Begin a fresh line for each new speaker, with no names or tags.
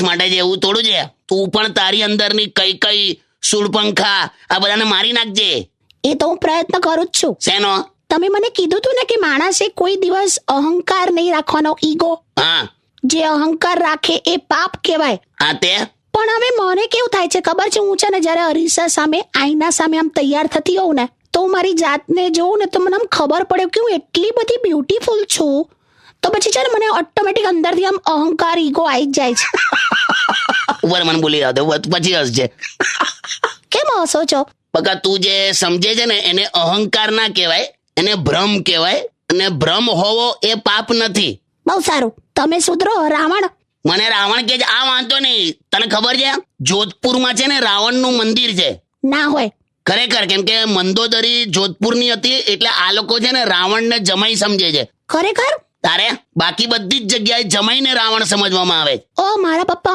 માટે જ એવું થોડું છે. તું પણ તારી અંદરની કઈ શૂળપંખા આ બધાને મારી નાખજે.
એ તો હું પ્રયત્ન કરું જ છું.
શેનો?
તમે મને કીધું તું ને કે માણસે કોઈ દિવસ અહંકાર નહીં રાખવાનો, ઈગો.
હા,
જે અહંકાર રાખે એ પાપ કહેવાય.
આ તે
પણ હવે મને કેવું થાય છે ખબર છે, હું છે ને જ્યારે અરીસા સામે, આઈના સામે આમ તૈયાર થતી હોઉં ને, તો હું મારી જાતને જોઉં ને તો મને આમ ખબર પડે કે હું એટલી બધી બ્યુટીફુલ છું. તો પછી છે ને મને ઓટોમેટિક અંદરથી આમ અહંકાર, ઈગો આવી જ જાય છે.
ઉપર મને બોલી રહ્યો હતો પછી હસજે.
કેમ હસો છો?
બકા તું જે સમજે છે ને એને અહંકાર ના કહેવાય, એને ભ્રમ કહેવાય. અને ભ્રમ હોવો એ પાપ નથી.
બહુ સારું, તમે સુધરો. રાવણ
મને રાવણ કે છે, આ વાંધો નહીં. તને ખબર છે જોધપુરમાં છે ને રાવણનું મંદિર છે?
ના હોય.
ખરેખર, કેમ કે મંદોદરી જોધપુરની હતી એટલે આ લોકો છે ને રાવણને જમાઈ સમજે છે.
ખરેખર?
તારે બાકી બધી જ જગ્યાએ જમાઈને રાવણ સમજવામાં આવે.
ઓ મારા પપ્પા